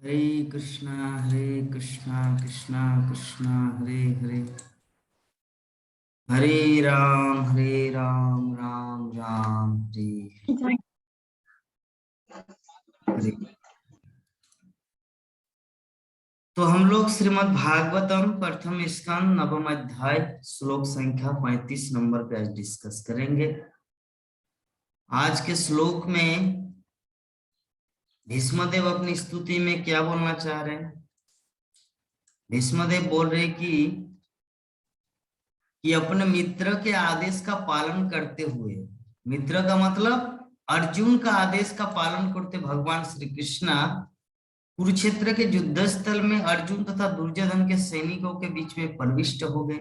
हरे कृष्णा कृष्णा कृष्णा हरे हरे, हरे राम राम राम हरे हरे। तो हम लोग श्रीमद् भागवतम प्रथम स्कंद नवम अध्याय श्लोक संख्या 35 नंबर पे आज डिस्कस करेंगे। आज के श्लोक में भीष्मदेव अपनी स्तुति में क्या बोलना चाह रहे हैं। भीष्मदेव बोल रहे कि अपने मित्र के आदेश का पालन करते हुए, मित्र का मतलब अर्जुन का आदेश का पालन करते भगवान श्री कृष्णा कुरुक्षेत्र के युद्ध स्थल में अर्जुन तथा दुर्योधन के सैनिकों के बीच में प्रविष्ट हो गए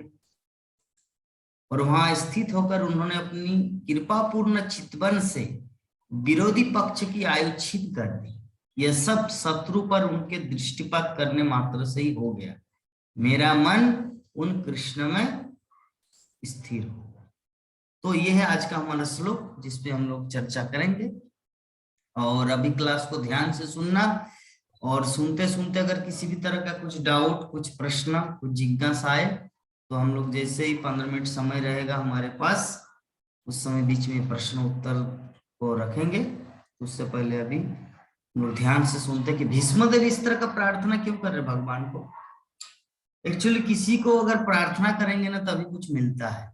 और वहां स्थित होकर उन्होंने अपनी कृपापूर्ण चितवन से विरोधी पक्ष की आयु छिद कर दी। यह सब शत्रु पर उनके दृष्टिपात करने मात्र से ही हो गया। मेरा मन उन कृष्ण में स्थिर हो। तो यह है आज का हमारा श्लोक जिसपे हम लोग चर्चा करेंगे। और अभी क्लास को ध्यान से सुनना और सुनते सुनते अगर किसी भी तरह का कुछ डाउट, कुछ प्रश्न, कुछ जिज्ञासा आए तो हम लोग जैसे ही 15 मिनट समय रहेगा हमारे पास, उस समय बीच में प्रश्न उत्तर को रखेंगे। उससे पहले अभी हम लोग ध्यान से सुनते कि भीष्मदेव इस तरह का प्रार्थना क्यों कर रहे भगवान को। एक्चुअली किसी को अगर प्रार्थना करेंगे ना तभी कुछ मिलता है।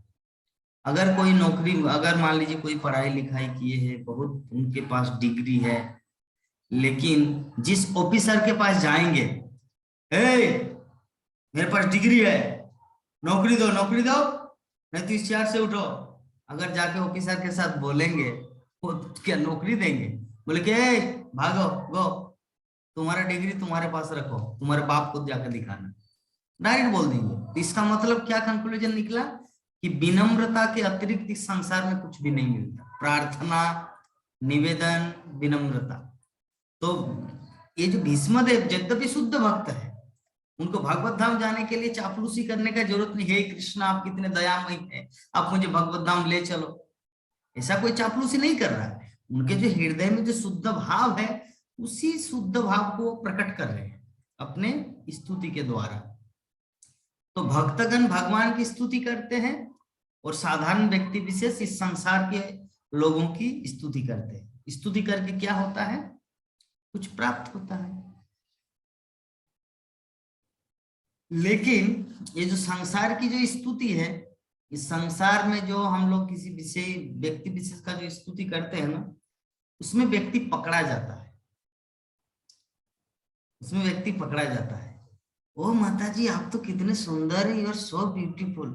अगर कोई नौकरी, अगर मान लीजिए कोई पढ़ाई लिखाई किए है, बहुत उनके पास डिग्री है, लेकिन जिस ऑफिसर के पास जाएंगे, मेरे पास डिग्री है, नौकरी दो नहीं तो इस चेयर से उठो, अगर जाके ऑफिसर के साथ बोलेंगे वो क्या नौकरी देंगे? बोले कि भागो गो, तुम्हारा डिग्री तुम्हारे पास रखो, तुम्हारे बाप को जाकर दिखाना, डायरेक्ट बोल देंगे। इसका मतलब क्या कंक्लूजन निकला कि विनम्रता के अतिरिक्त इस संसार में कुछ भी नहीं मिलता। प्रार्थना, निवेदन, विनम्रता। तो ये जो भीष्मदेव यद्यपि शुद्ध भक्त है, उनको भागवत धाम जाने के लिए चापलूसी करने का जरूरत नहीं है। कृष्ण आप कितने दयामय हैं, आप मुझे भागवत धाम ले चलो, ऐसा कोई चापलूसी नहीं कर रहा है। उनके जो हृदय में जो शुद्ध भाव है, उसी शुद्ध भाव को प्रकट कर रहे हैं अपने स्तुति के द्वारा। तो भक्तगण भगवान की स्तुति करते हैं और साधारण व्यक्ति विशेष इस संसार के लोगों की स्तुति करते हैं। स्तुति करके क्या होता है? कुछ प्राप्त होता है। लेकिन ये जो संसार की जो स्तुति है, इस संसार में जो हम लोग किसी विषय व्यक्ति विशेष का जो स्तुति करते हैं ना, उसमें व्यक्ति पकड़ा जाता है। उसमें व्यक्ति पकड़ा जाता है। ओ माता जी आप तो कितने सुंदर है, यू आर सो ब्यूटीफुल।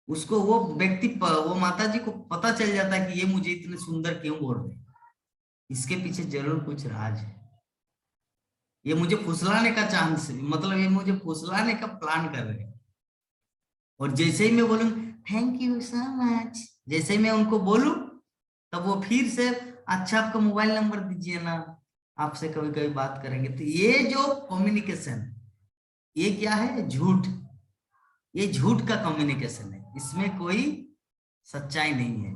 उसको वो व्यक्ति, वो माता जी को पता चल जाता है कि ये मुझे इतने सुंदर क्यों बोल रहे हैं, इसके पीछे जरूर कुछ राज है। ये मुझे फुसलाने का चांस है, मतलब ये मुझे फुसलाने का प्लान कर रहे हैं। और जैसे ही मैं बोलूं थैंक यू सो मच, जैसे ही मैं उनको बोलूं तब वो फिर से अच्छा आपका मोबाइल नंबर दीजिए ना, आपसे कभी कभी बात करेंगे। तो ये जो कम्युनिकेशन, ये क्या है? झूठ। ये झूठ का कम्युनिकेशन है, इसमें कोई सच्चाई नहीं है।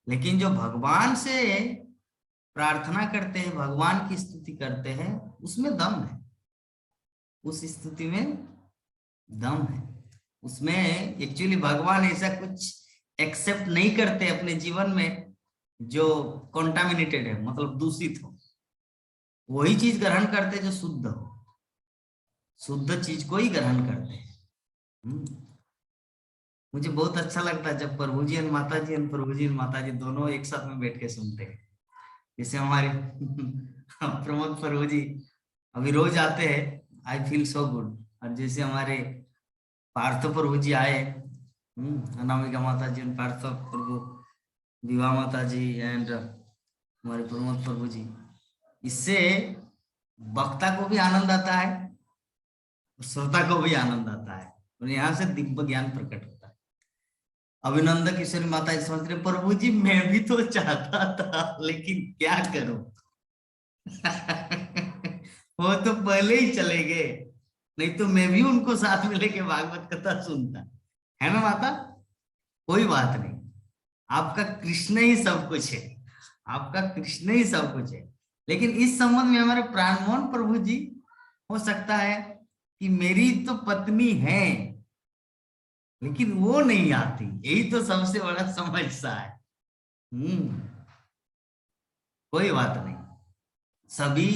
लेकिन जो भगवान से प्रार्थना करते हैं, भगवान की स्तुति करते हैं, उसमें दम है। उस स्तुति में दम है। उसमें एक्चुअली भगवान ऐसा कुछ एक्सेप्ट नहीं करते अपने जीवन में जो कॉन्टामिनेटेड है, मतलब दूषित हो। वही चीज ग्रहण करते जो शुद्ध हो, शुद्ध चीज को ही ग्रहण करते हैं। मुझे बहुत अच्छा लगता है जब प्रभु जी और माता जी दोनों एक साथ में बैठ के सुनते हैं। जैसे हमारे प्रमोद प्रभु जी अभी रोज आते हैं, आई फील सो गुड। और जैसे हमारे पार्थ प्रभु जी आए, अनामिका माता जी, पार्थ प्रभु, विवाह माता जी एंड हमारे प्रमोद प्रभु जी, इससे वक्ता को भी आनंद आता है, श्रोता को भी आनंद आता है, और यहाँ से दिव्य ज्ञान प्रकट होता है। अभिनंदन किशोरी माता जी समझ रहे, प्रभु जी मैं भी तो चाहता था लेकिन क्या करूं। वो तो पहले ही चले गए, नहीं तो मैं भी उनको साथ में लेके भागवत कथा सुनता, है ना माता? कोई बात नहीं, आपका कृष्ण ही सब कुछ है, आपका कृष्ण ही सब कुछ है। लेकिन इस संबंध में हमारे प्राणमोहन प्रभु जी हो सकता है कि मेरी तो पत्नी है लेकिन वो नहीं आती, यही तो सबसे बड़ा समस्या है। हम्म। कोई बात नहीं, सभी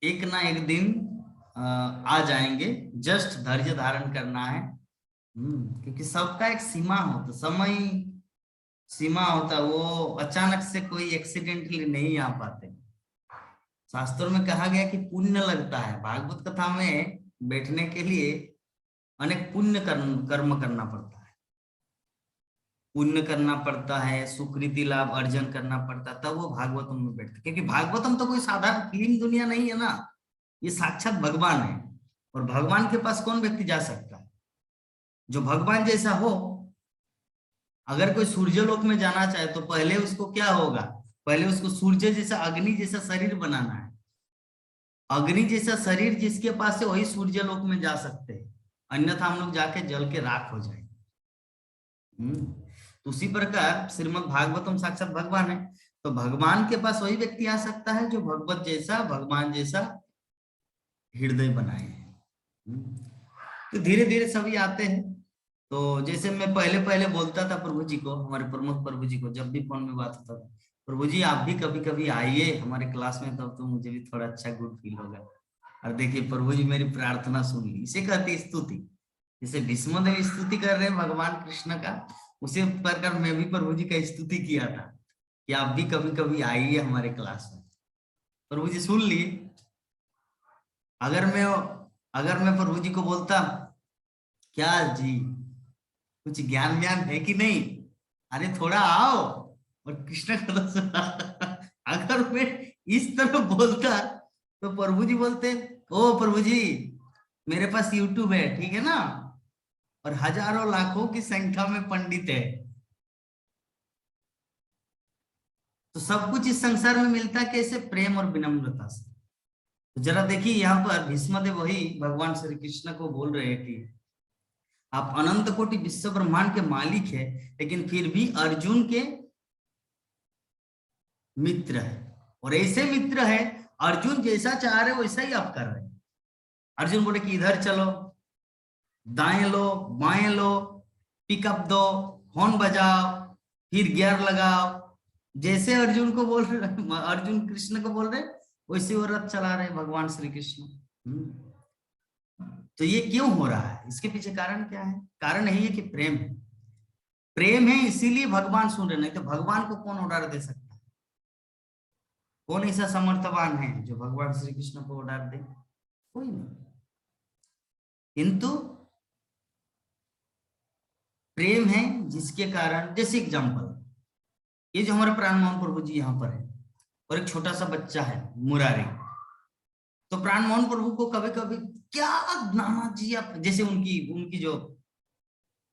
एक ना एक दिन आ जाएंगे, जस्ट धैर्य धारण करना है। क्योंकि सबका एक सीमा होता, समय सीमा होता, वो अचानक से कोई एक्सीडेंटली नहीं आ पाते। शास्त्रों में कहा गया कि पुण्य लगता है, भागवत कथा में बैठने के लिए अनेक पुण्य कर्म करना पड़ता है, पुण्य करना पड़ता है, सुकृति लाभ अर्जन करना पड़ता है, तब वो भागवतम में बैठते। क्योंकि भागवतम तो कोई साधारण फिल्म दुनिया नहीं है ना, ये साक्षात भगवान है। और भगवान के पास कौन व्यक्ति जा सकता है? जो भगवान जैसा हो। अगर कोई सूर्यलोक में जाना चाहे तो पहले उसको क्या होगा? पहले उसको सूर्य जैसा, अग्नि जैसा शरीर बनाना है। अग्नि जैसा शरीर जिसके पास है वही सूर्य लोक में जा सकते हैं, अन्यथा हम लोग जाके जल के राख हो जाएंगे। तो उसी प्रकार श्रीमद् भागवतम साक्षात भगवान है, तो भगवान के पास वही व्यक्ति आ सकता है जो भगवत जैसा, भगवान जैसा हृदय बनाए हैं। तो धीरे धीरे सभी आते हैं। तो जैसे मैं पहले पहले बोलता था प्रभु जी को, हमारे प्रमुख प्रभु जी को, जब भी फोन में बात होता था, प्रभु जी आप भी कभी कभी आइए हमारे क्लास में, तब तो मुझे भी थोड़ा अच्छा गुड फील होगा। और देखिए प्रभु जी मेरी प्रार्थना सुन ली, इसे कहते स्तुति। जैसे भीष्मदेव स्तुति कर रहे हैं भगवान कृष्ण का, उसी प्रकार मैं भी प्रभु जी का स्तुति किया था कि आप भी कभी कभी आइए हमारे क्लास में। प्रभु जी सुन लिए। अगर मैं प्रभु जी को बोलता क्या जी कुछ ज्ञान व्यान है कि नहीं, अरे थोड़ा आओ और कृष्ण कथा सुना, अगर मैं इस तरह बोलता तो प्रभु जी बोलते ओ प्रभु जी मेरे पास यूट्यूब है, ठीक है ना, और हजारों लाखों की संख्या में पंडित है, तो सब कुछ इस संसार में मिलता है कैसे? प्रेम और विनम्रता से। तो जरा देखिए यहाँ पर भीष्मदेव वही भगवान श्री कृष्ण को बोल रहे हैं कि आप अनंत कोटि विश्व ब्रह्मांड के मालिक है, लेकिन फिर भी अर्जुन के मित्र है। और ऐसे मित्र है, अर्जुन जैसा चाह रहे वैसा ही आप कर रहे हैं। अर्जुन बोले कि इधर चलो, दाएं लो, बाएं लो, पिकअप दो, हॉर्न बजाओ, फिर गियर लगाओ, जैसे अर्जुन को बोल रहे, अर्जुन कृष्ण को बोल रहे, वैसे वो रथ चला रहे भगवान श्री कृष्ण। तो ये क्यों हो रहा है? इसके पीछे कारण क्या है? कारण यही है कि प्रेम है। प्रेम है इसीलिए भगवान सुन रहे, नहीं तो भगवान को कौन ऑर्डर दे सकता है? कौन ऐसा समर्थवान है जो भगवान श्री कृष्ण को ऑर्डर दे? कोई नहीं। किंतु प्रेम है जिसके कारण, जैसे एग्जाम्पल, ये जो हमारे प्राण मोहन प्रभु जी यहाँ पर है और एक छोटा सा बच्चा है मुरारी, तो प्राण मोहन प्रभु को कभी कभी क्या नाना जी आप, जैसे उनकी उनकी जो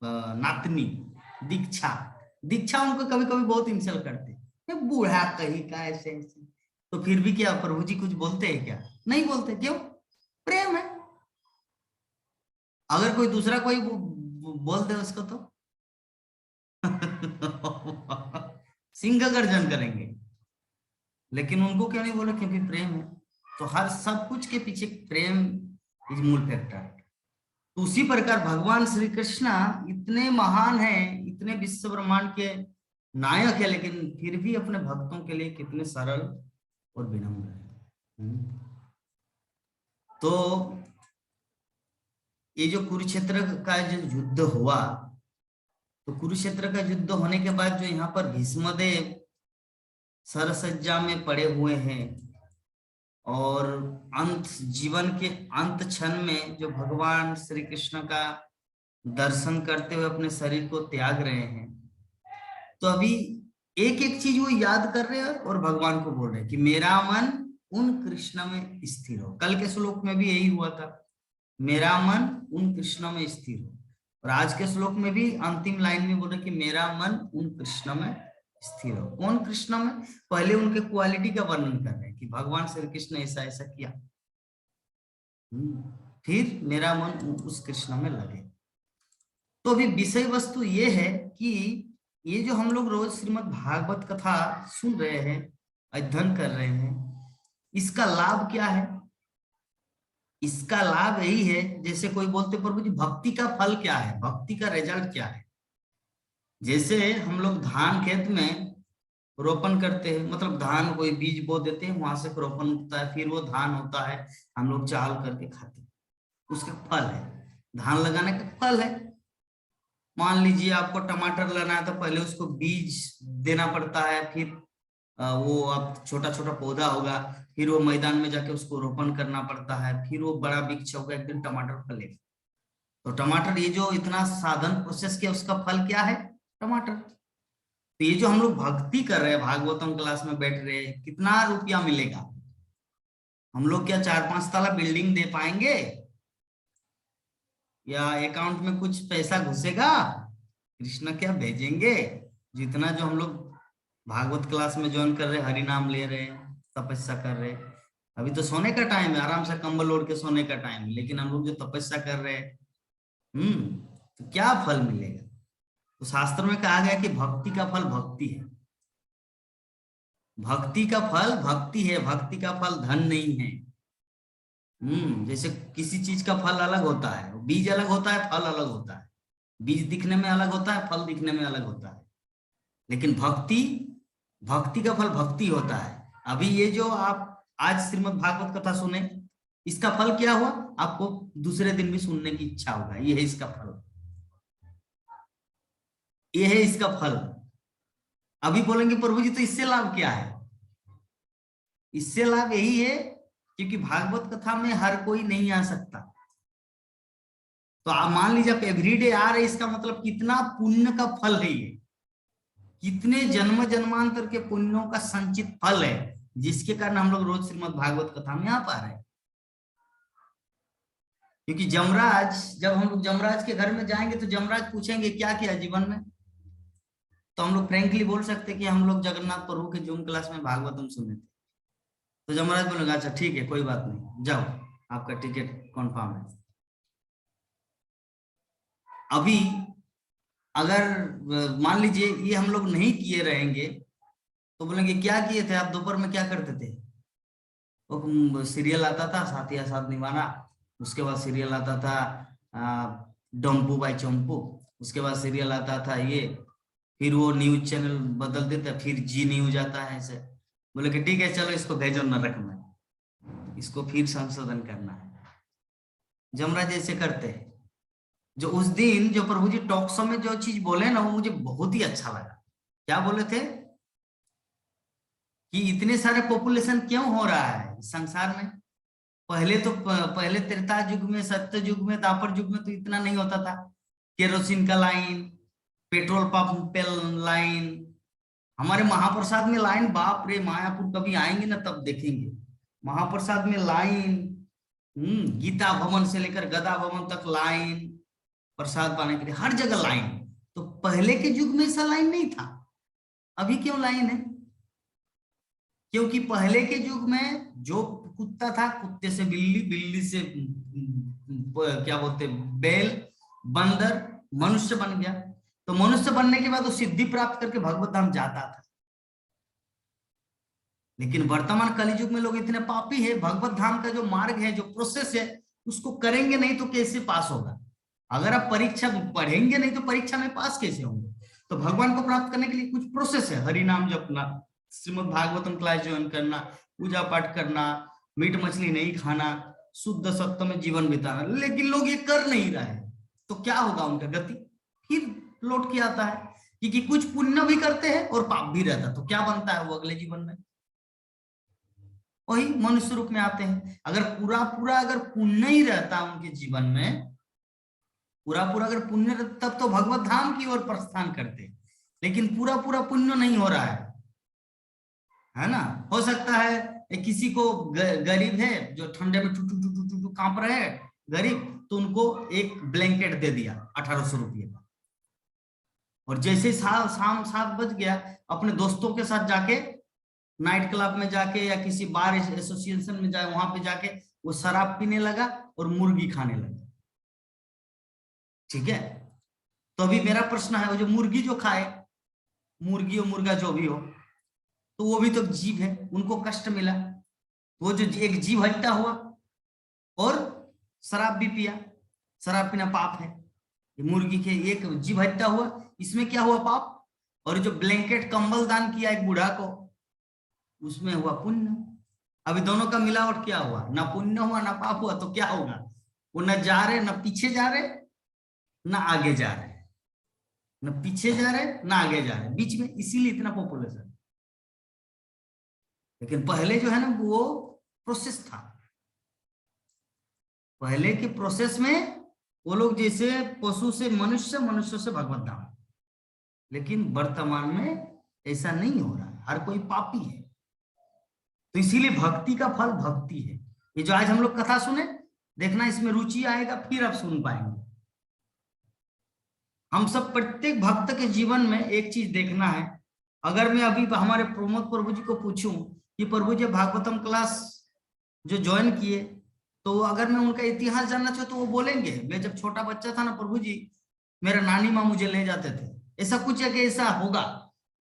नातनी दीक्षा, दीक्षा उनको कभी कभी बहुत इंसल्ट करते हैं, बूढ़ा कहीं का ऐसे ऐसे, तो फिर भी क्या प्रभु जी कुछ बोलते हैं क्या? नहीं बोलते। क्यों? प्रेम है। अगर कोई दूसरा कोई बोल दे उसको तो सिंह गर्जन करेंगे, लेकिन उनको क्यों नहीं बोला? क्योंकि प्रेम है। तो हर सब कुछ के पीछे प्रेम इज मूल फैक्टर। तो उसी प्रकार भगवान श्री कृष्ण इतने महान हैं, इतने विश्व ब्रह्मांड के नायक है, लेकिन फिर भी अपने भक्तों के लिए कितने सरल और विनम्र है। तो ये जो कुरुक्षेत्र का जो युद्ध हुआ, तो कुरुक्षेत्र का युद्ध होने के बाद जो यहाँ पर भीष्मदेव सरसज्जा में पड़े हुए हैं और अंत जीवन के अंत क्षण में जो भगवान श्री कृष्ण का दर्शन करते हुए अपने शरीर को त्याग रहे हैं, तो अभी एक एक चीज वो याद कर रहे हैं और भगवान को बोल रहे हैं कि मेरा मन उन कृष्ण में स्थिर हो। कल के श्लोक में भी यही हुआ था, मेरा मन उन कृष्ण में स्थिर हो। और आज के श्लोक में भी अंतिम लाइन में बोल रहे कि मेरा मन उन कृष्ण में स्थिर हो। कौन कृष्ण में? पहले उनके क्वालिटी का वर्णन कर रहे हैं कि भगवान श्री कृष्ण ऐसा ऐसा किया, फिर मेरा मन उस कृष्ण में लगे। तो अभी विषय वस्तु ये है कि ये जो हम लोग रोज श्रीमद् भागवत कथा सुन रहे हैं, अध्ययन कर रहे हैं, इसका लाभ क्या है? इसका लाभ यही है, जैसे कोई बोलते प्रभु जी भक्ति का फल क्या है, भक्ति का रिजल्ट क्या है। जैसे हम लोग धान खेत में रोपण करते हैं, मतलब धान कोई बीज बो देते हैं, वहां से रोपण उगता है, फिर वो धान होता है, हम लोग चावल करके खाते हैं, उसका फल है, धान लगाने का फल है। मान लीजिए आपको टमाटर लाना है तो पहले उसको बीज देना पड़ता है, फिर वो अब छोटा छोटा पौधा होगा, फिर वो मैदान में जाके उसको रोपण करना पड़ता है, फिर वो बड़ा वृक्ष होगा, एक दिन टमाटर फलेगा। तो टमाटर ये जो इतना साधन प्रोसेस किया, उसका फल क्या है, टमाटर। तो ये जो हम लोग भक्ति कर रहे हैं, भागवतम क्लास में बैठ रहे हैं, कितना रुपया मिलेगा, हम लोग क्या 4-5 ताला बिल्डिंग दे पाएंगे, या अकाउंट में कुछ पैसा घुसेगा, कृष्ण क्या भेजेंगे। जितना जो हम लोग भागवत क्लास में ज्वाइन कर रहे, हरि नाम ले रहे, तपस्या कर रहे, अभी तो सोने का टाइम है, आराम से कंबल ओढ़ के सोने का टाइम है, लेकिन हम लोग जो तपस्या कर रहे हैं, तो क्या फल मिलेगा। तो शास्त्र में कहा गया कि भक्ति का फल भक्ति है, भक्ति का फल भक्ति है, भक्ति का फल धन नहीं है। जैसे किसी चीज का फल अलग होता है, बीज अलग होता है, फल अलग होता है, बीज दिखने में अलग होता है, फल दिखने में अलग होता है, लेकिन भक्ति, भक्ति का फल भक्ति होता है। अभी ये जो आप आज श्रीमद् भागवत कथा सुने, इसका फल क्या हुआ, आपको दूसरे दिन भी सुनने की इच्छा होगा, ये है इसका फल, ये है इसका फल। अभी बोलेंगे प्रभु जी तो इससे लाभ क्या है, इससे लाभ यही है क्योंकि भागवत कथा में हर कोई नहीं आ सकता। तो आप मान लीजिए आप एवरीडे आ रहे, इसका मतलब कितना पुण्य का फल है ये, कितने जन्म जन्मांतर के पुण्यों का संचित फल है, जिसके कारण हम लोग रोज श्रीमद् भागवत कथा में आ पा रहे हैं। क्योंकि जमराज, जब हम लोग जमराज के घर में जाएंगे तो जमराज पूछेंगे क्या किया जीवन में, तो हम लोग फ्रेंकली बोल सकते कि हम लोग जगन्नाथ प्रभु के जूम क्लास में भागवतम सुने थे। तो जमराज बोलेगा अच्छा ठीक है कोई बात नहीं, जाओ आपका टिकट कन्फर्म है। अभी अगर मान लीजिए ये हम लोग नहीं किए रहेंगे, तो बोलेंगे क्या किए थे आप, दोपहर में क्या करते थे। वो सीरियल आता था साथिया साथ निभाना, उसके बाद सीरियल आता था डम्पू बाई चंपू, उसके बाद सीरियल आता था ये, फिर वो न्यूज चैनल बदल देता, फिर जी न्यूज आता है ऐसे। बोले कि ठीक है चलो इसको भेजो नरक में, इसको फिर संशोधन करना है। जमराज ऐसे करते हैं। जो उस दिन जो प्रभु जी टॉक शो में जो चीज बोले ना, वो मुझे बहुत ही अच्छा लगा। क्या बोले थे कि इतने सारे पॉपुलेशन क्यों हो रहा है संसार में। पहले त्रेता युग में, सत्य युग में, द्वापर युग में तो इतना नहीं होता था, केरोसिन का लाइन, पेट्रोल पंप पे लाइन, हमारे महाप्रसाद में लाइन, बाप रे, मायापुर कभी आएंगे ना तब देखेंगे, महाप्रसाद में लाइन, गीता भवन से लेकर गदा भवन तक लाइन, प्रसाद पाने के लिए हर जगह लाइन। तो पहले के युग में ऐसा लाइन नहीं था, अभी क्यों लाइन है, क्योंकि पहले के युग में जो कुत्ता था, कुत्ते से बिल्ली, बिल्ली से क्या बोलते बैल, बंदर, मनुष्य बन गया। तो मनुष्य बनने के बाद वो सिद्धि प्राप्त करके भगवत धाम जाता था। लेकिन वर्तमान कलयुग में लोग इतने पापी है, भगवत धाम का जो मार्ग है, जो प्रोसेस है, उसको करेंगे नहीं तो कैसे पास होगा। अगर आप परीक्षा पढ़ेंगे नहीं तो परीक्षा में पास कैसे होंगे। तो भगवान को प्राप्त करने के लिए कुछ प्रोसेस है, हरि नाम जपना, श्रीमद् भागवतम क्लास ज्वाइन करना, पूजा पाठ करना, मीट मछली नहीं खाना, शुद्ध सत्य में जीवन बिताना। लेकिन लोग ये कर नहीं रहे, तो क्या होगा उनका गति, फिर लौट के आता है। क्योंकि कुछ पुण्य भी करते हैं और पाप भी रहता, तो क्या बनता है वो अगले जीवन में, वही मनुष्य रूप में आते हैं। अगर पूरा पूरा अगर पुण्य ही रहता उनके जीवन में, पूरा पूरा अगर पुण्य रहता, तब तो भगवत धाम की ओर प्रस्थान करते। लेकिन पूरा पूरा पुण्य नहीं हो रहा है ना। हो सकता है किसी को गरीब है जो ठंडे में टू टू टू टू टू कांप रहे हैं गरीब, तो उनको एक ब्लैंकेट दे दिया 1800 रुपये का, और जैसे शाम 7 बज गया, अपने दोस्तों के साथ जाके नाइट क्लब में जाके या किसी बार एसोसिएशन में जाए, वहां पे जाके वो शराब पीने लगा और मुर्गी खाने लगा। ठीक है, तो अभी मेरा प्रश्न है, वो जो मुर्गी जो खाए, मुर्गी और मुर्गा जो भी हो, तो वो भी तो जीव है, उनको कष्ट मिला, वो जो एक जीव हत्या हुआ, और शराब भी पिया, शराब पीना पाप है। ये मुर्गी के एक जीव हत्या हुआ, इसमें क्या हुआ? पाप। और जो ब्लैंकेट कंबल दान किया एक बूढ़ा को, उसमें हुआ पुण्य। अभी दोनों का मिलावट क्या हुआ? ना पुण्य हुआ ना पाप हुआ, तो क्या होगा? वो न जा रहे न पीछे जा रहे न आगे जा रहे, न पीछे जा रहे न आगे जा रहे, बीच में, इसीलिए इतना पॉपुलेशन। लेकिन पहले जो है ना वो प्रोसेस था, पहले के प्रोसेस में वो लोग जैसे पशु से मनुष्य, मनुष्य से भगवत धाम। लेकिन वर्तमान में ऐसा नहीं हो रहा, हर कोई पापी है। तो इसीलिए भक्ति का फल भक्ति है। ये जो आज हम लोग कथा सुने, देखना इसमें रुचि आएगा, फिर आप सुन पाएंगे। हम सब प्रत्येक भक्त के जीवन में एक चीज देखना है। अगर मैं अभी हमारे प्रमोद प्रभु जी को पूछूं कि प्रभु जी भागवतम क्लास जो ज्वाइन किए, तो अगर मैं उनका इतिहास जानना चाहूँ तो वो बोलेंगे, मैं जब छोटा बच्चा था ना प्रभु जी, मेरा नानी माँ मुझे ले जाते थे। ऐसा कुछ एक ऐसा होगा,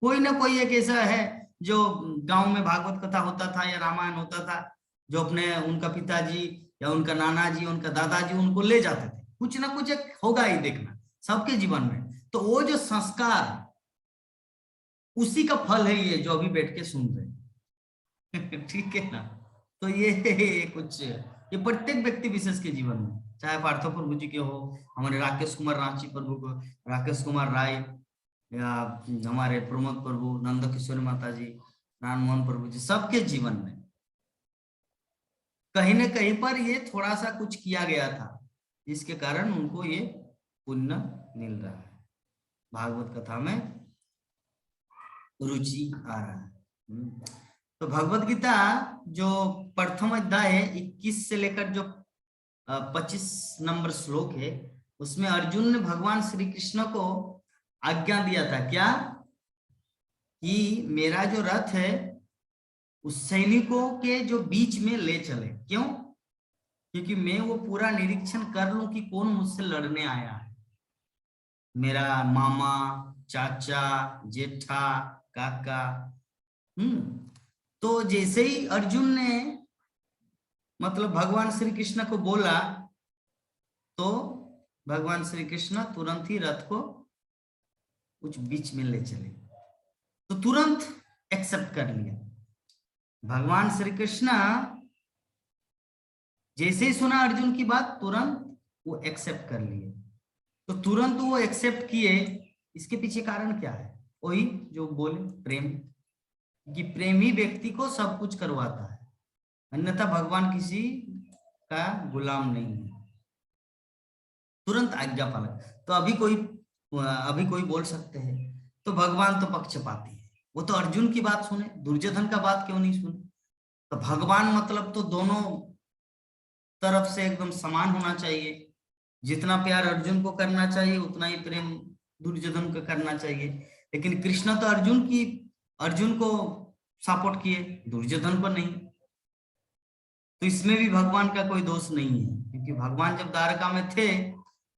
कोई ना कोई एक ऐसा है जो गांव में भागवत कथा होता था या रामायण होता था, जो अपने उनका पिताजी या उनका नाना जी, उनका दादाजी उनको ले जाते थे। कुछ ना कुछ एक होगा ही, देखना सबके जीवन में। तो वो जो संस्कार, उसी का फल है ये जो अभी बैठ के सुन रहे ठीक है ना? तो ये कुछ, ये प्रत्येक व्यक्ति विशेष के जीवन में, चाहे पार्थो प्रभु जी के हो, हमारे राकेश कुमार रांची प्रभु को, राकेश कुमार राय, या हमारे प्रमोद प्रभु, नंद किशोर माता जी, राममोहन प्रभु जी, सबके जीवन में कहीं न कहीं पर ये थोड़ा सा कुछ किया गया था, जिसके कारण उनको ये पुण्य मिल रहा है, भागवत कथा में रुचि आ रहा है। तो भगवत गीता जो प्रथम अध्याय है 21 से लेकर जो 25 नंबर श्लोक है, उसमें अर्जुन ने भगवान श्री कृष्ण को आज्ञा दिया था क्या, कि मेरा जो रथ है उस सैनिकों के जो बीच में ले चले। क्यों? क्योंकि मैं वो पूरा निरीक्षण कर लूं कि कौन मुझसे लड़ने आया है, मेरा मामा, चाचा, जेठा, काका। तो जैसे ही अर्जुन ने मतलब भगवान श्री कृष्ण को बोला, तो भगवान श्री कृष्ण तुरंत ही रथ को कुछ बीच में ले चले, तो तुरंत एक्सेप्ट कर लिया। भगवान श्री कृष्ण जैसे ही सुना अर्जुन की बात, तुरंत वो एक्सेप्ट कर लिए। तो तुरंत वो एक्सेप्ट किए, इसके पीछे कारण क्या है? वही जो बोले, प्रेम। कि प्रेमी व्यक्ति को सब कुछ करवाता है, अन्यथा भगवान किसी का गुलाम नहीं है। तुरंत आज्ञा पालन। तो अभी कोई बोल सकते हैं तो भगवान तो पक्षपाती है, वो तो अर्जुन की बात सुने, दुर्योधन का बात क्यों नहीं सुने? तो भगवान मतलब तो दोनों तरफ से एकदम समान होना चाहिए। जितना प्यार अर्जुन को करना चाहिए उतना ही प्रेम दुर्योधन को करना चाहिए। लेकिन कृष्ण तो अर्जुन को सपोर्ट किए, दुर्योधन को नहीं। तो इसमें भी भगवान का कोई दोष नहीं है, क्योंकि भगवान जब द्वारका में थे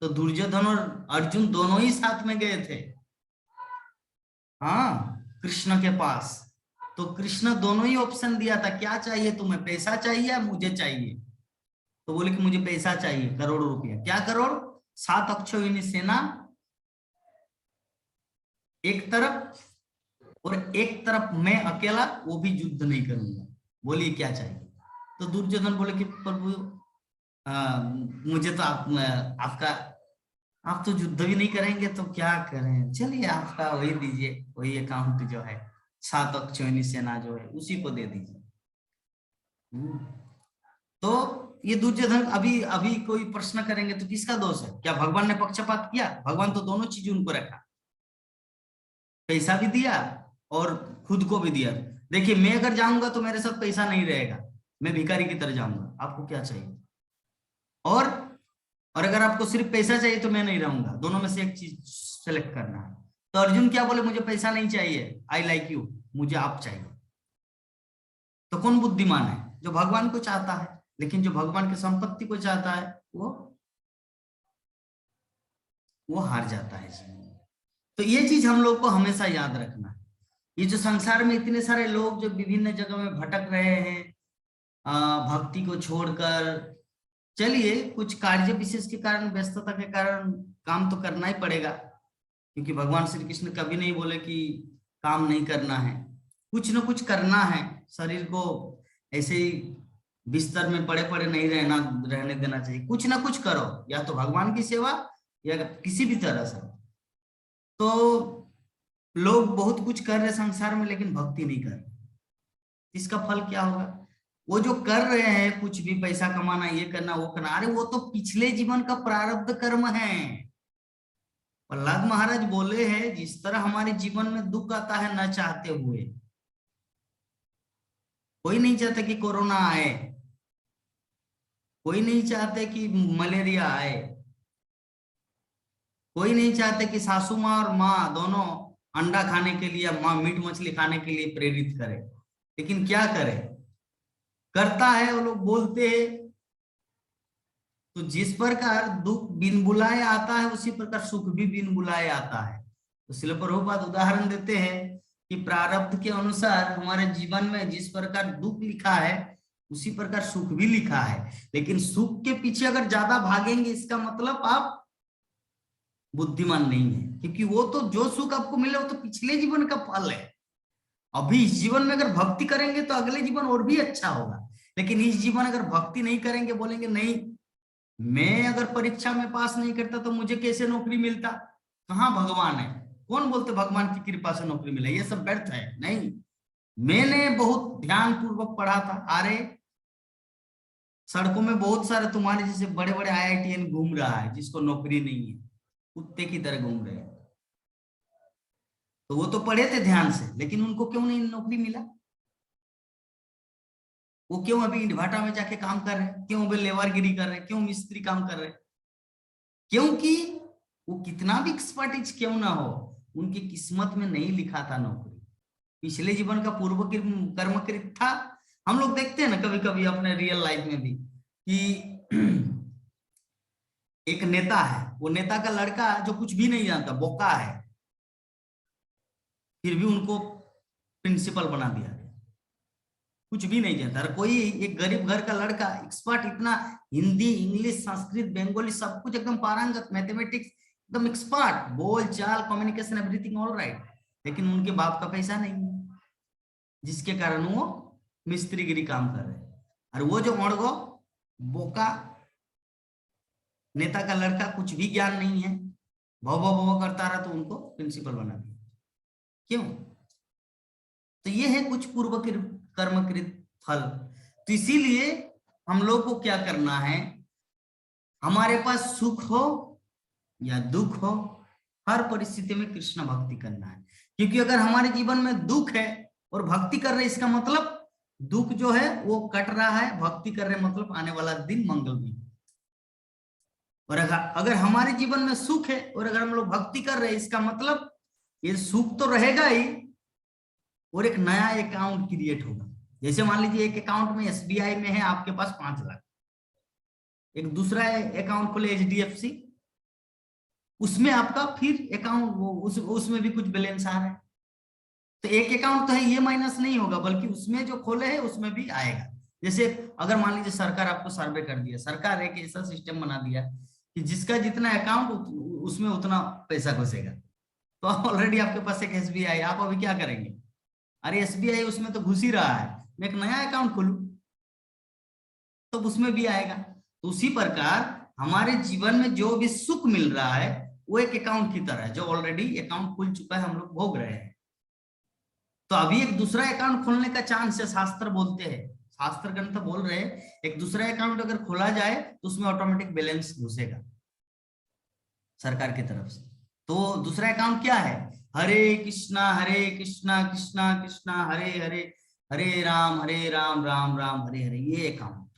तो दुर्योधन और अर्जुन दोनों ही साथ में गए थे, हाँ, कृष्ण के पास। तो कृष्ण दोनों ही ऑप्शन दिया था, क्या चाहिए तुम्हें, पैसा चाहिए या मुझे चाहिए? तो बोले कि मुझे पैसा चाहिए, करोड़ों रुपया। क्या करोड़? 7 अक्षौहिणी सेना एक तरफ, और एक तरफ मैं अकेला, वो भी युद्ध नहीं करूंगा। बोलिए क्या चाहिए? तो दुर्योधन बोले कि प्रभु मुझे तो आप तो युद्ध भी नहीं करेंगे तो क्या करें, चलिए आपका वही दीजिए, वही अकाउंट जो है 7 अक्षौहिणी सेना जो है उसी को दे दीजिए। तो ये दुर्योधन, अभी कोई प्रश्न करेंगे तो किसका दोष है? क्या भगवान ने पक्षपात किया? भगवान तो दोनों चीज उनको रखा, पैसा भी दिया और खुद को भी दिया। देखिए, मैं अगर जाऊंगा तो मेरे साथ पैसा नहीं रहेगा, मैं भिखारी की तरह जाऊंगा, आपको क्या चाहिए? और अगर आपको सिर्फ पैसा चाहिए तो मैं नहीं रहूंगा, दोनों में से एक चीज सेलेक्ट करना है। तो अर्जुन क्या बोले? मुझे पैसा नहीं चाहिए, आई लाइक यू, मुझे आप चाहिए। तो कौन बुद्धिमान है? जो भगवान को चाहता है। लेकिन जो भगवान की संपत्ति को चाहता है वो हार जाता है जीवन में। तो ये चीज हम लोग को हमेशा याद रखना है। ये जो संसार में इतने सारे लोग जो विभिन्न जगह में भटक रहे हैं, भक्ति को छोड़कर, चलिए, कुछ कार्य विशेष के कारण, व्यस्तता के कारण काम तो करना ही पड़ेगा, क्योंकि भगवान श्री कृष्ण कभी नहीं बोले कि काम नहीं करना है। कुछ न कुछ करना है, शरीर को ऐसे ही बिस्तर में पड़े पड़े नहीं रहने देना चाहिए। कुछ ना कुछ करो, या तो भगवान की सेवा या किसी भी तरह से। तो लोग बहुत कुछ कर रहे संसार में, लेकिन भक्ति नहीं कर रहे। इसका फल क्या होगा? वो जो कर रहे हैं कुछ भी, पैसा कमाना, ये करना, वो करना, अरे वो तो पिछले जीवन का प्रारब्ध कर्म है। प्रहलाद महाराज बोले हैं, जिस तरह हमारे जीवन में दुख आता है न चाहते हुए, कोई नहीं चाहता कि कोरोना आए, कोई नहीं चाहते कि मलेरिया आए, कोई नहीं चाहते कि सासू माँ और माँ दोनों अंडा खाने के लिए, माँ मीट मछली खाने के लिए प्रेरित करे। लेकिन क्या करे, करता है, वो लोग बोलते हैं। तो जिस प्रकार दुख बिन बुलाए आता है, उसी प्रकार सुख भी बिन बुलाए आता है। तो श्रील प्रभुपाद उदाहरण देते हैं कि प्रारब्ध के अनुसार हमारे जीवन में जिस प्रकार दुख लिखा है, उसी प्रकार सुख भी लिखा है। लेकिन सुख के पीछे अगर ज्यादा भागेंगे, इसका मतलब आप बुद्धिमान नहीं है, क्योंकि वो तो जो सुख आपको मिले वो तो पिछले जीवन का फल है। अभी इस जीवन में अगर भक्ति करेंगे तो अगले जीवन और भी अच्छा होगा। लेकिन इस जीवन अगर भक्ति नहीं करेंगे, बोलेंगे नहीं, मैं अगर परीक्षा में पास नहीं करता तो मुझे कैसे नौकरी मिलता, कहाँ भगवान है, कौन बोलते भगवान की कृपा से नौकरी मिला, ये सब व्यर्थ है। नहीं, मैंने बहुत ध्यान पूर्वक पढ़ा था। अरे सड़कों में बहुत सारे तुम्हारे जैसे बड़े बड़े IITN घूम रहा है, जिसको नौकरी नहीं है, कुत्ते की तरह घूम रहे हैं। तो वो तो पढ़े थे ध्यान से, लेकिन उनको क्यों नहीं नौकरी मिला? वो क्यों अभी इंडभाटा में जाके काम कर रहे हैं, क्यों अभी लेबरगिरी कर रहे हैं, क्यों मिस्त्री काम कर रहे हैं? क्योंकि वो कितना भी एक्सपर्टीज क्यों ना हो, उनकी किस्मत में नहीं लिखा था नौकरी। पिछले जीवन का पूर्व कर्मकृत था। हम लोग देखते हैं ना कभी कभी अपने रियल लाइफ में भी कि एक नेता है, वो नेता का लड़का जो कुछ भी नहीं जानता, बोका है, फिर भी उनको प्रिंसिपल बना दिया गया। कुछ भी नहीं जानता। और कोई एक गरीब घर का लड़का एक्सपर्ट, इतना हिंदी, इंग्लिश, संस्कृत, बंगाली सब कुछ एकदम पारंगत, मैथमेटिक्स एकदम एक्सपर्ट, बोल चाल, कम्युनिकेशन, एवरीथिंग ऑल राइट, लेकिन उनके बाप का पैसा नहीं है, जिसके कारण वो मिस्त्रीगिरी काम कर रहे हैं। और वो जो मोड़गो बोका नेता का लड़का, कुछ भी ज्ञान नहीं है, भव भव भव करता रहा, तो उनको प्रिंसिपल बना दिया। क्यों? तो ये है कुछ पूर्व कर्मकृत फल। तो इसीलिए हम लोग को क्या करना है, हमारे पास सुख हो या दुख हो, हर परिस्थिति में कृष्ण भक्ति करना है। क्योंकि अगर हमारे जीवन में दुख है और भक्ति कर रहे, इसका मतलब दुख जो है वो कट रहा है, भक्ति कर रहे मतलब आने वाला दिन मंगलमय। और अगर हमारे जीवन में सुख है और अगर हम लोग भक्ति कर रहे हैं, इसका मतलब ये सुख तो रहेगा ही, और एक नया अकाउंट क्रिएट होगा। जैसे मान लीजिए एक अकाउंट में SBI में है आपके पास 5 लाख, एक दूसरा अकाउंट खोले HDFC, उसमें आपका फिर अकाउंट उसमें भी कुछ बैलेंस आ रहा है। तो एक अकाउंट तो है, ये माइनस नहीं होगा, बल्कि उसमें जो खोले है उसमें भी आएगा। जैसे अगर मान लीजिए सरकार आपको सर्वे कर दिया, सरकार एक ऐसा सिस्टम बना दिया कि जिसका जितना अकाउंट उसमें उतना पैसा घुसेगा। तो ऑलरेडी आपके पास एक SBI, आप अभी क्या करेंगे, अरे SBI उसमें तो घुस ही रहा है, मैं एक नया अकाउंट खोलूं तो उसमें भी आएगा। तो उसी प्रकार हमारे जीवन में जो भी सुख मिल रहा है वो एक अकाउंट की तरह है, जो ऑलरेडी अकाउंट खुल चुका है, हम लोग भोग रहे हैं। तो अभी एक दूसरा अकाउंट खोलने का चांस है, शास्त्र बोलते हैं, शास्त्र ग्रंथ बोल रहे हैं, एक दूसरा अकाउंट अगर खोला जाए तो उसमें ऑटोमेटिक बैलेंस घुसेगा सरकार की तरफ से। तो दूसरा अकाउंट क्या है, हरे कृष्णा कृष्णा कृष्णा हरे हरे, हरे राम राम राम हरे हरे, ये अकाउंट।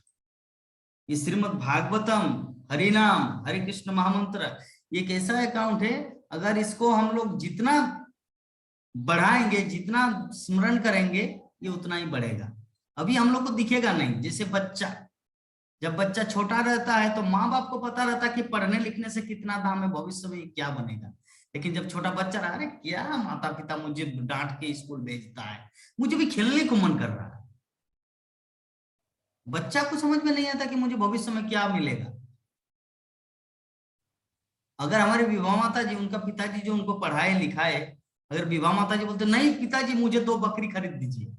ये श्रीमद् भागवतम, हरि नाम, हरे कृष्ण महामंत्र, ये कैसा अकाउंट है, अगर इसको हम लोग जितना बढ़ाएंगे, जितना स्मरण करेंगे, ये उतना ही बढ़ेगा। अभी हम लोग को दिखेगा नहीं। जैसे बच्चा, जब बच्चा छोटा रहता है तो माँ बाप को पता रहता है कि पढ़ने लिखने से कितना दाम है, भविष्य में क्या बनेगा। लेकिन जब छोटा बच्चा रहा, अरे क्या माता पिता मुझे डांट के स्कूल भेजता है, मुझे भी खेलने को मन कर रहा है, बच्चा को समझ में नहीं आता कि मुझे भविष्य में क्या मिलेगा। अगर हमारे विवाह माता जी, उनका पिताजी जो उनको पढ़ाए लिखाए, अगर विवाह माता जी बोलते नहीं पिताजी मुझे 2 बकरी खरीद दीजिए,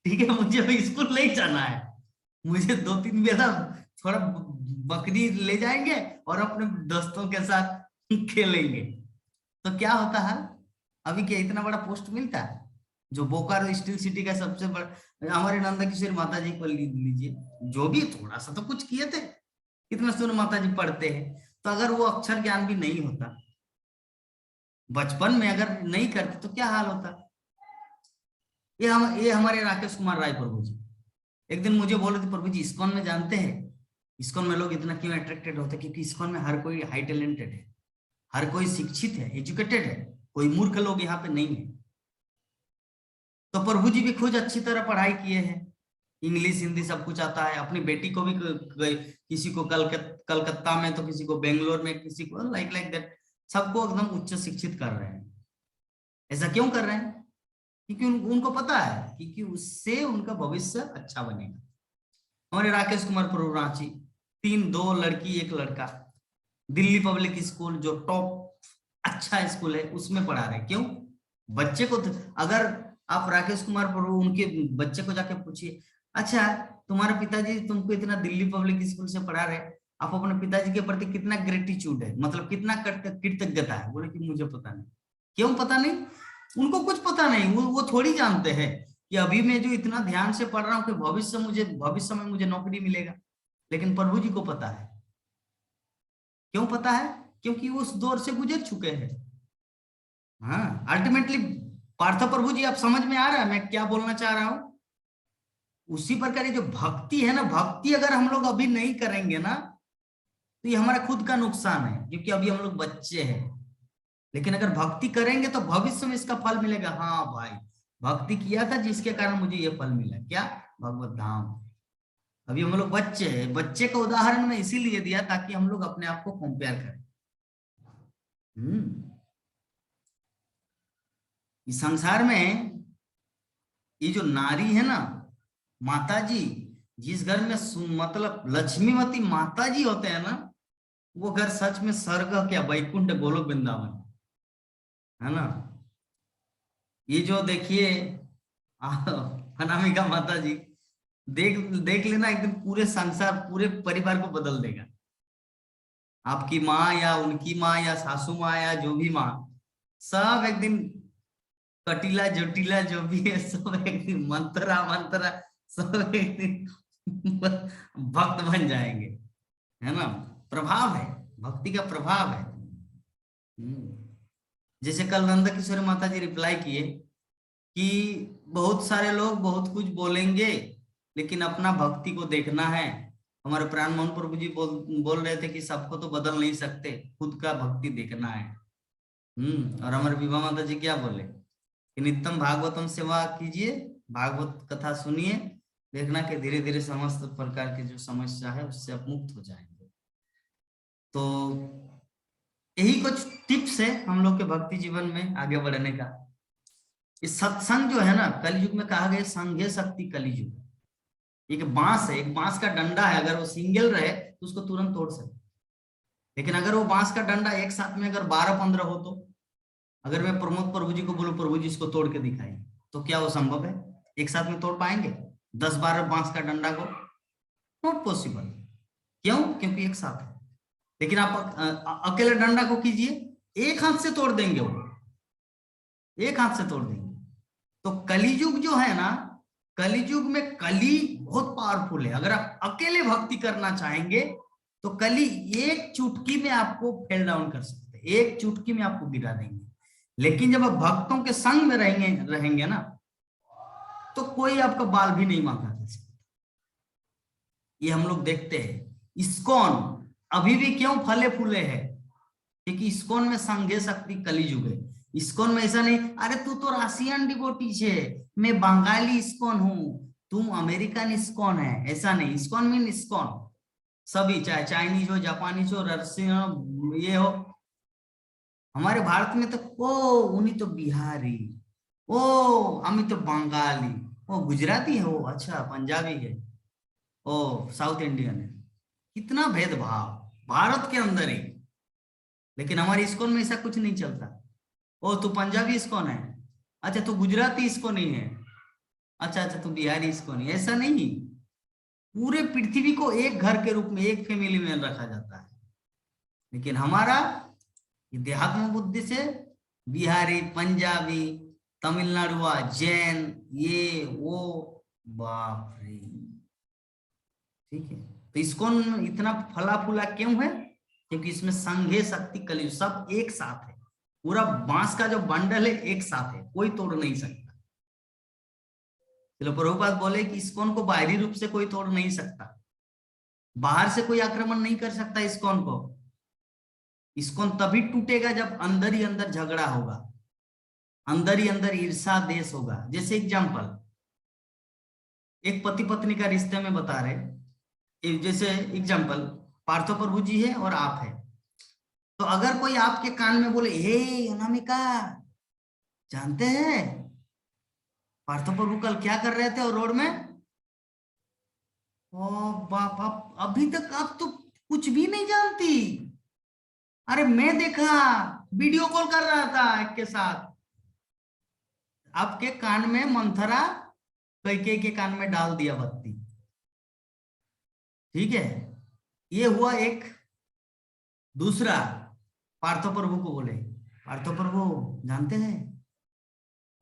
ठीक है, मुझे अभी स्कूल नहीं जाना है, मुझे 2-3 बेला थोड़ा बकरी ले जाएंगे और अपने दोस्तों के साथ खेलेंगे, तो क्या होता है, अभी क्या इतना बड़ा पोस्ट मिलता है? जो बोकारो स्टील सिटी का सबसे बड़ा, हमारे नंदा किशोर माता जी को लीजिए, जो भी थोड़ा सा तो कुछ किए थे, कितना सुंदर माता जी पढ़ते हैं। तो अगर वो अक्षर ज्ञान भी नहीं होता बचपन में, अगर नहीं करते तो क्या हाल होता। ये हमारे राकेश कुमार राय प्रभु जी एक दिन मुझे बोले थे, प्रभु जी इस्कॉन में जानते हैं, इस्कॉन में लोग इतना क्यों अट्रैक्टेड होते हैं, क्योंकि इस्कॉन में हर कोई हाई टैलेंटेड है, हर कोई शिक्षित है, एजुकेटेड है, कोई मूर्ख लोग यहाँ पे नहीं है। तो प्रभु जी भी खुद अच्छी तरह पढ़ाई किए हैं, इंग्लिश हिंदी सब कुछ आता है, अपनी बेटी को भी किसी को कलकत्ता में, तो किसी को बेंगलोर में, किसी को लाइक लाइक दैट, सबको एकदम उच्च शिक्षित कर रहे हैं। ऐसा क्यों कर रहे हैं? क्योंकि उनको पता है क्योंकि उससे उनका भविष्य अच्छा बनेगा। हमारे राकेश कुमार प्रभु रांची, 2 लड़की 1 लड़का, दिल्ली पब्लिक स्कूल जो टॉप अच्छा स्कूल है उसमें पढ़ा रहे। क्यों? बच्चे को अगर आप राकेश कुमार प्रभु उनके बच्चे को जाके पूछिए, अच्छा तुम्हारे पिताजी तुमको इतना दिल्ली पब्लिक स्कूल से पढ़ा रहे, आप अपने पिताजी के प्रति कितना ग्रेटिट्यूड है, मतलब कितना कृतज्ञता है? बोले कि मुझे पता नहीं। क्यों पता नहीं? उनको कुछ पता नहीं, वो थोड़ी जानते हैं कि अभी मैं जो इतना ध्यान से पढ़ रहा हूँ कि भविष्य में मुझे नौकरी मिलेगा। लेकिन प्रभु जी को पता है। क्यों पता है? क्योंकि वो उस दौर से गुजर चुके हैं। हाँ, अल्टीमेटली पार्थ प्रभु जी, आप समझ में आ रहा है मैं क्या बोलना चाह रहा हूं? उसी प्रकार ये जो भक्ति है ना, भक्ति अगर हम लोग अभी नहीं करेंगे ना, तो ये हमारा खुद का नुकसान है, क्योंकि अभी हम लोग बच्चे हैं। लेकिन अगर भक्ति करेंगे तो भविष्य में इसका फल मिलेगा। हाँ भाई, भक्ति किया था जिसके कारण मुझे ये फल मिला, क्या? भगवत धाम। अभी हम लोग बच्चे हैं, बच्चे का उदाहरण मैं इसीलिए दिया ताकि हम लोग अपने आप को कंपेयर करें। इस संसार में ये जो नारी है ना, माता जी, जिस घर में मतलब लक्ष्मीवती माता जी होते हैं ना, वो घर सच में स्वर्ग क्या वैकुंठ गोलोक वृंदावन है ना। ये जो देखिए अनामिका माता जी, देख देख लेना, एकदम पूरे संसार पूरे परिवार को बदल देगा। आपकी माँ या उनकी माँ या सासू माँ या जो भी माँ, सब एक दिन कटीला जोटीला जो भी है सब एक दिन मंत्रा मंत्रा, सब एक दिन भक्त बन जाएंगे, है ना। प्रभाव है, भक्ति का प्रभाव है। जैसे कल नंद किशोर माता जी रिप्लाई किए कि बहुत सारे लोग बहुत कुछ बोलेंगे, लेकिन अपना भक्ति को देखना है। हमारे प्राण मोहन प्रभु जी बोल रहे थे कि सबको तो बदल नहीं सकते, खुद का भक्ति देखना है। और हमारे विभा माता जी क्या बोले कि नित्यम भागवतम सेवा कीजिए, भागवत कथा सुनिए, देखना कि धीरे धीरे समस्त प्रकार की जो समस्या है उससे आप मुक्त हो जाएंगे। तो यही कुछ टिप्स है हम लोग के भक्ति जीवन में आगे बढ़ने का। इस सत्संग जो है ना, कलयुग में कहा गया संघे शक्ति कलयुग। एक बांस है, एक बांस का डंडा है, अगर वो सिंगल रहे तो उसको तुरंत तोड़ सकते, लेकिन अगर वो बांस का डंडा एक साथ में अगर 12-15 हो, तो अगर मैं प्रमोद प्रभु जी को बोलूं प्रभु जी इसको तोड़ के दिखाइए, तो क्या वो संभव है? एक साथ में तोड़ पाएंगे 10-12 बांस का डंडा को? Not possible. क्यों? क्योंकि एक साथ है। लेकिन आप अकेले डंडा को कीजिए, एक हाथ से तोड़ देंगे, वो एक हाथ से तोड़ देंगे। तो कलियुग जो है ना, कलियुग में कली बहुत पावरफुल है। अगर आप अकेले भक्ति करना चाहेंगे तो कली एक चुटकी में आपको फेल डाउन कर सकते हैं, एक चुटकी में आपको गिरा देंगे। लेकिन जब आप भक्तों के संग में रहेंगे ना, तो कोई आपका बाल भी नहीं बांका जा सकता। ये हम लोग देखते हैं। इस्कॉन अभी भी क्यों फले फूले है? क्योंकि इस्कॉन में संघे शक्ति कलियुग है। इस्कॉन में ऐसा नहीं, अरे तू तो रशियन डिवोटी है, मैं बंगाली इस्कॉन हूँ, तुम अमेरिकन इस्कॉन है, ऐसा नहीं। इस्कॉन मीन इस्कॉन सभी, चाहे चाइनीज हो, जापानीज हो, रशियन ये हो। हमारे भारत में तो ओ उन्हीं तो बिहारी, ओ हम तो बंगाली, वो गुजराती है, वो अच्छा पंजाबी है, ओ साउथ इंडियन है। कितना भेदभाव भारत के अंदर ही। लेकिन हमारे इस्कॉन में ऐसा कुछ नहीं चलता। ओ तू पंजाबी इस्कॉन है, अच्छा तू गुजराती इस्कॉन ही है, अच्छा अच्छा तू बिहारी इस्कॉन ही, ऐसा नहीं। पूरे पृथ्वी को एक घर के रूप में, एक फैमिली में रखा जाता है। लेकिन हमारा देहात्म बुद्धि से बिहारी, पंजाबी, तमिलनाडुआ, जैन, ये वो, बाप रे। ठीक है, तो इस्कॉन इतना फला फूला क्यों है? क्योंकि इसमें संघे शक्ति कलयुग सब एक साथ है। पूरा बांस का जो बंडल है एक साथ है, कोई तोड़ नहीं सकता। चलो प्रभुपाद बोले कि इस्कॉन को बाहरी रूप से कोई तोड़ नहीं सकता, बाहर से कोई आक्रमण नहीं कर सकता इस्कॉन को। इस्कॉन तभी टूटेगा जब अंदर ही अंदर झगड़ा होगा, अंदर ही अंदर ईर्षा देश होगा। जैसे एग्जांपल, एक पति पत्नी का रिश्ते में बता रहे, जैसे एग्जांपल पार्थो प्रभु जी है और आप है। तो अगर कोई आपके कान में बोले, हे अनामिका, जानते हैं पार्थो प्रभु कल क्या कर रहे थे और रोड में? ओ बाप, आप अभी तक आप तो कुछ भी नहीं जानती। अरे मैं देखा, वीडियो कॉल कर रहा था एक के साथ। आपके कान में मंथरा कैकेयी के कान में डाल दिया बत्ती। ठीक है, ये हुआ एक। दूसरा, पार्थो प्रभु को बोले, पार्थो प्रभु जानते हैं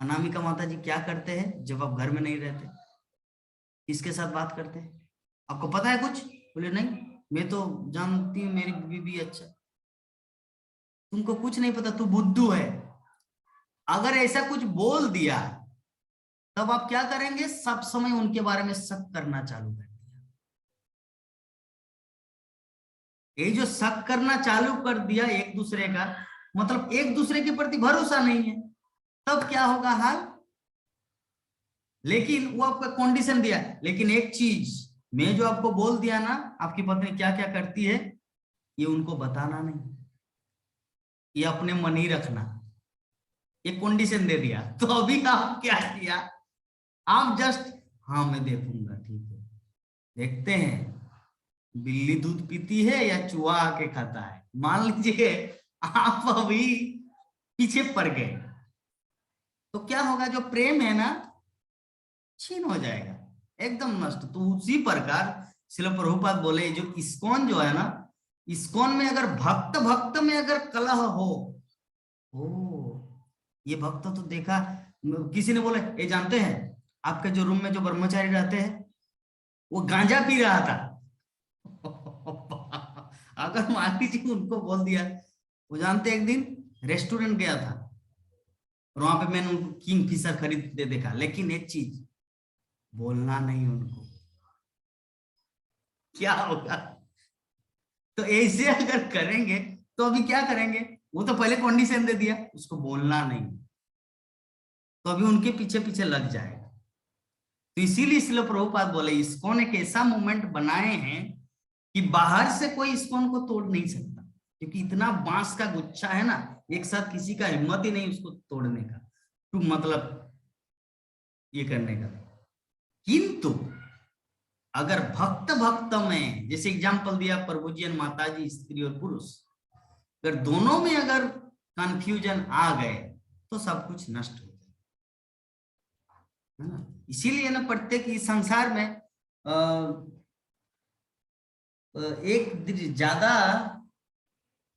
अनामिका माता जी क्या करते हैं जब आप घर में नहीं रहते? किसके साथ बात करते हैं? आपको पता है कुछ? बोले नहीं, मैं तो जानती हूँ मेरी बीबी। अच्छा, तुमको कुछ नहीं पता, तू बुद्धू है। अगर ऐसा कुछ बोल दिया तब आप क्या करेंगे? सब समय उनके बारे में शक करना चालू कर दिया। ये जो शक करना चालू कर दिया एक दूसरे का, मतलब एक दूसरे के प्रति भरोसा नहीं है, तब क्या होगा हाल? लेकिन वो आपका कंडीशन दिया, लेकिन एक चीज, मैं जो आपको बोल दिया ना आपकी पत्नी क्या क्या करती है, ये उनको बताना नहीं, ये अपने मन ही रखना। ये कंडीशन दे दिया। तो अभी आप क्या किया? आप जस्ट, हाँ मैं देखूंगा, ठीक है, देखते हैं बिल्ली दूध पीती है या चूहा आके खाता है। मान लीजिए आप अभी पीछे पड़ गए, तो क्या होगा? जो प्रेम है ना, छीन हो जाएगा, एकदम नष्ट। तो उसी प्रकार श्रील प्रभुपाद बोले, जो इस्कॉन जो है ना, इस्कॉन में अगर भक्त भक्त में अगर कलह हो, ओ ये भक्त तो देखा, किसी ने बोले, ये जानते हैं आपके जो रूम में जो ब्रह्मचारी रहते हैं वो गांजा पी रहा था। अगर मान लीजिए उनको बोल दिया, वो जानते एक दिन रेस्टोरेंट गया था और वहां पे मैंने उनको किंग फिशर खरीदते देखा, लेकिन एक चीज बोलना नहीं उनको, क्या होगा? तो ऐसे अगर करेंगे तो अभी क्या करेंगे? वो तो पहले कंडीशन दे दिया, उसको बोलना नहीं, तो अभी उनके पीछे पीछे लग जाएगा। तो इसीलिए इसलिए प्रभुपाद बोले, इस्कॉन एक ऐसा मूवमेंट बनाए हैं कि बाहर से कोई इस्कॉन को तोड़ नहीं सकता, क्योंकि इतना बांस का गुच्छा है ना, एक साथ किसी का हिम्मत ही नहीं उसको तोड़ने का, तो मतलब ये करने का। किंतु अगर भक्त भक्त में, जैसे एग्जाम्पल दिया प्रभुजन माता जी, स्त्री और पुरुष, अगर दोनों में अगर कंफ्यूजन आ गए तो सब कुछ नष्ट हो जाए, है ना? इसीलिए ना प्रत्येक इस संसार में एक ज्यादा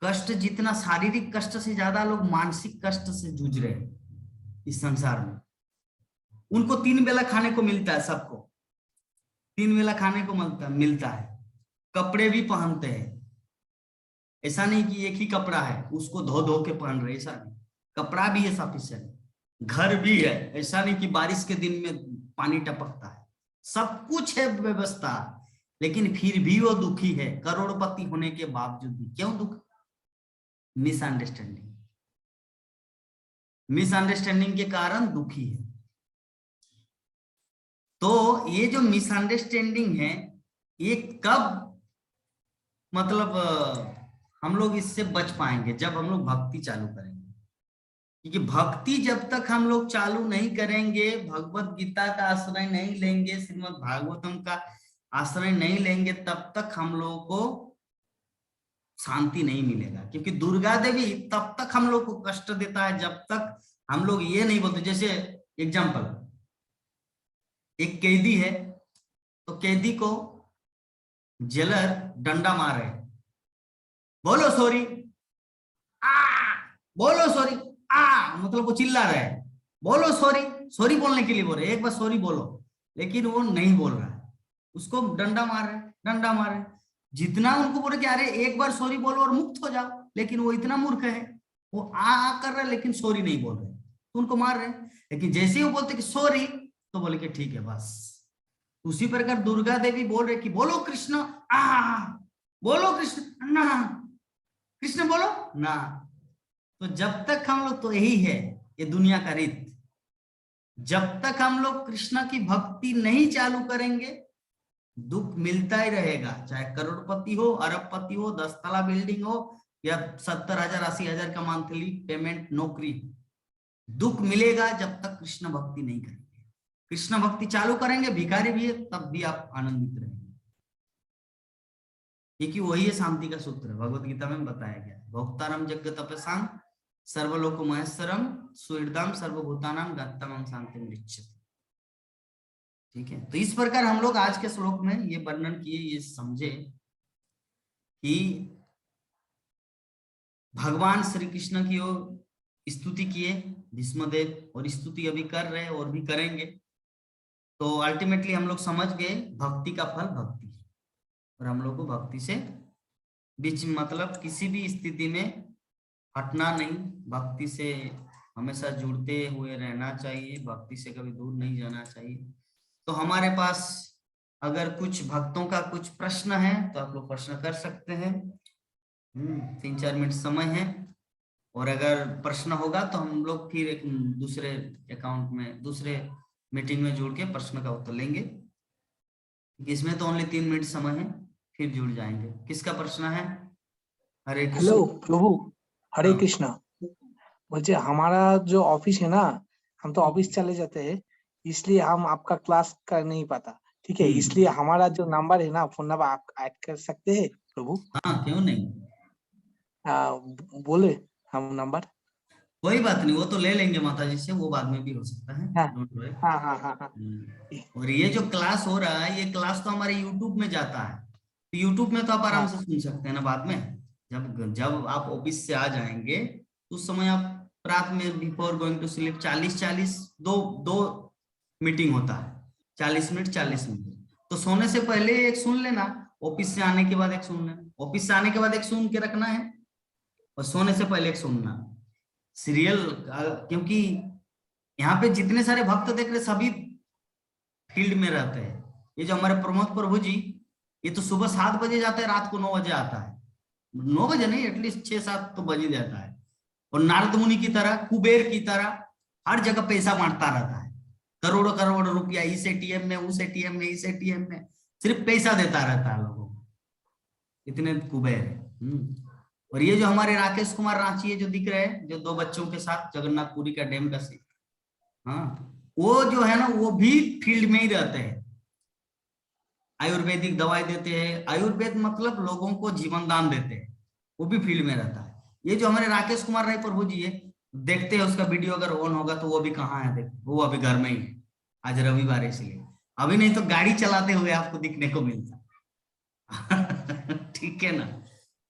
कष्ट, जितना शारीरिक कष्ट से ज्यादा लोग मानसिक कष्ट से जूझ रहे हैं इस संसार में। उनको 3 बेला खाने को मिलता है, सबको 3 बेला खाने को मिलता है, कपड़े भी पहनते हैं। ऐसा नहीं कि एक ही कपड़ा है उसको धो धो के पहन रहे, ऐसा नहीं, कपड़ा भी है सफिशिएंट, घर भी है, ऐसा नहीं कि बारिश के दिन में पानी टपकता है, सब कुछ है व्यवस्था। लेकिन फिर भी वो दुखी है, करोड़पति होने के बावजूद भी। क्यों दुख? मिसअंडरस्टैंडिंग, मिसअंडरस्टैंडिंग के कारण दुखी है। तो ये जो मिसअंडरस्टैंडिंग है, ये कब मतलब हम लोग इससे बच पाएंगे? जब हम लोग भक्ति चालू करेंगे। क्योंकि भक्ति जब तक हम लोग चालू नहीं करेंगे, भगवत गीता का आश्रय नहीं लेंगे, श्रीमद् भागवतम का आश्रय नहीं लेंगे, तब तक हम लोगों को शांति नहीं मिलेगा। क्योंकि दुर्गा देवी तब तक हम लोग को कष्ट देता है जब तक हम लोग ये नहीं बोलते। जैसे एग्जाम्पल, एक कैदी है, तो कैदी को जेलर डंडा मार रहे, बोलो सॉरी, आ बोलो सॉरी, मतलब वो चिल्ला रहा है, बोलो सॉरी, सॉरी बोलने के लिए बोल रहे, एक बार सॉरी बोलो, लेकिन वो नहीं बोल रहा है, उसको डंडा मार रहे, डंडा मार रहे। जितना उनको बोले कि अरे एक बार सॉरी बोलो और मुक्त हो जाओ, लेकिन वो इतना मूर्ख है, वो आ कर रहा है लेकिन सॉरी नहीं बोल रहे, तो उनको मार रहे। लेकिन जैसे ही वो बोलते कि सॉरी, तो बोले कि ठीक है बस। उसी प्रकार दुर्गा देवी बोल रहे कि बोलो कृष्ण, बोलो कृष्ण ना, कृष्ण बोलो ना। तो जब तक हम लोग, तो यही है ये दुनिया का रीत, जब तक हम लोग कृष्ण की भक्ति नहीं चालू करेंगे, दुख मिलता ही रहेगा। चाहे करोड़पति हो, अरबपति हो, 10 तला बिल्डिंग हो, या 70,000 80,000 का मंथली पेमेंट नौकरी, दुख मिलेगा जब तक कृष्ण भक्ति नहीं करेंगे। कृष्ण भक्ति चालू करेंगे, भिखारी भी है तब भी आप आनंदित रहेंगे। क्योंकि वही है शांति का सूत्र, भगवत गीता में बताया गया, भोक्तारम यज्ञ तपसाम सर्वलोक महेश्वरम सुहृदम सर्वभूतानाम गत्तमं शांति मृच्छति। ठीक है, तो इस प्रकार हम लोग आज के श्लोक में ये वर्णन किए, ये समझे कि भगवान श्री कृष्ण की ओर स्तुति किए भीष्मदेव, और स्तुति अभी कर रहे और भी करेंगे। तो अल्टीमेटली हम लोग समझ गए भक्ति का फल भक्ति, और हम लोग को भक्ति से बीच मतलब किसी भी स्थिति में हटना नहीं, भक्ति से हमेशा जुड़ते हुए रहना चाहिए, भक्ति से कभी दूर नहीं जाना चाहिए। तो हमारे पास अगर कुछ भक्तों का कुछ प्रश्न है तो आप लोग प्रश्न कर सकते हैं, 3-4 मिनट समय है, और अगर प्रश्न होगा तो हम लोग फिर एक दूसरे अकाउंट में, दूसरे मीटिंग में जुड़ के प्रश्न का उत्तर लेंगे। इसमें तो ओनली 3 मिनट समय है, फिर जुड़ जाएंगे। किसका प्रश्न है? हरे कृष्ण। हेलो प्रभु, हरे हाँ। कृष्णा। मुझे हमारा जो ऑफिस है ना, हम तो ऑफिस चले जाते हैं, इसलिए हम आपका क्लास कर नहीं पाता। ठीक है, इसलिए हमारा जो नंबर है ना, फोन नंबर आप ऐड कर सकते हैं प्रभु? हाँ क्यों नहीं, बोले हम नंबर। कोई बात नहीं, वो तो ले लेंगे माता जी से, वो बाद में भी हो सकता है, हाँ डोंट वरी। हाँ हाँ हाँ हाँ। और ये जो क्लास हो रहा है, ये क्लास तो हमारे यूट्यूब में जाता है, तो यूट्यूब में तो आप आराम हाँ से सुन सकते हैं ना बाद में। जब जब आप ऑफिस से आ जाएंगे तो उस समय आप रात में बिफोर गोइंग टू स्लीप 40-40 दो दो मीटिंग होता है, 40 मिनट 40 मिनट। तो सोने से पहले एक सुन लेना, ऑफिस से आने के बाद एक सुन लेना, ऑफिस से आने के बाद एक सुन के रखना है, और सोने से पहले एक सुनना सीरियल। क्योंकि यहाँ पे जितने सारे भक्त देख रहे सभी फील्ड में रहते हैं। ये जो हमारे प्रमोद प्रभु जी, ये तो सुबह 7 बजे जाते हैं, रात को 9 बजे आता है, 9 बजे नहीं, एटलीस्ट 6-7 तो बज ही जाता है। और नारद मुनि की तरह, कुबेर की तरह हर जगह पैसा बांटता रहता है, करोड़ों करोड़ रुपया, इस एटीएम में, उस एटीएम में, इस एटीएम में, सिर्फ पैसा देता रहता है लोगों को, इतने कुबेर है। और ये जो हमारे राकेश कुमार रांची है जो दिख रहे हैं, जो 2 बच्चों के साथ जगन्नाथपुरी का डैम का सीन, हाँ वो जो है ना, वो भी फील्ड में ही रहते हैं, आयुर्वेदिक दवाई देते हैं, आयुर्वेद मतलब लोगों को जीवन दान देते हैं, वो भी फील्ड में रहता है। ये जो हमारे राकेश कुमार राय प्रभु जी है, देखते हैं उसका वीडियो अगर ऑन होगा तो वो भी कहाँ है, देख वो अभी घर में ही है, आज रविवार है इसलिए, अभी नहीं तो गाड़ी चलाते हुए आपको दिखने को मिलता। ठीक है ना,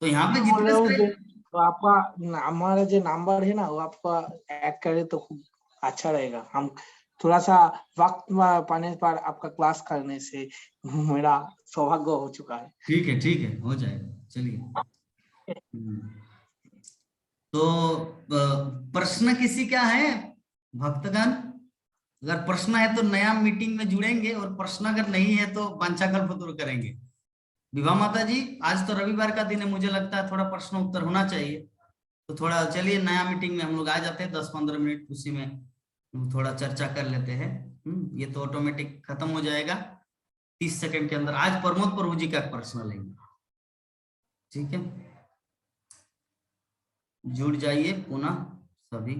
तो यहाँ पे जितने सारे, तो आपका हमारा जो नंबर है ना, वो आपका ऐड करे तो खूब अच्छा रहेगा। हम थोड़ा सा वक्त पाने पर आपका क्लास करने से मेरा सौभाग्य हो चुका है। ठीक है हो जाएगा, चलिए। तो प्रश्न किसी का है भक्तगण? अगर प्रश्न है तो नया मीटिंग में जुड़ेंगे, और प्रश्न अगर नहीं है तो वांछाकल्प दूर करेंगे। विभा माता जी, आज तो रविवार का दिन है, मुझे लगता है थोड़ा प्रश्न उत्तर होना चाहिए, तो थोड़ा चलिए नया मीटिंग में हम लोग आ जाते हैं, 10-15 मिनट उसी में थोड़ा चर्चा कर लेते हैं। ये तो ऑटोमेटिक खत्म हो जाएगा 30 सेकंड के अंदर। आज प्रमोद प्रभु जी का प्रश्न लेंगे, ठीक है? जुड़ जाइए पुनः सभी।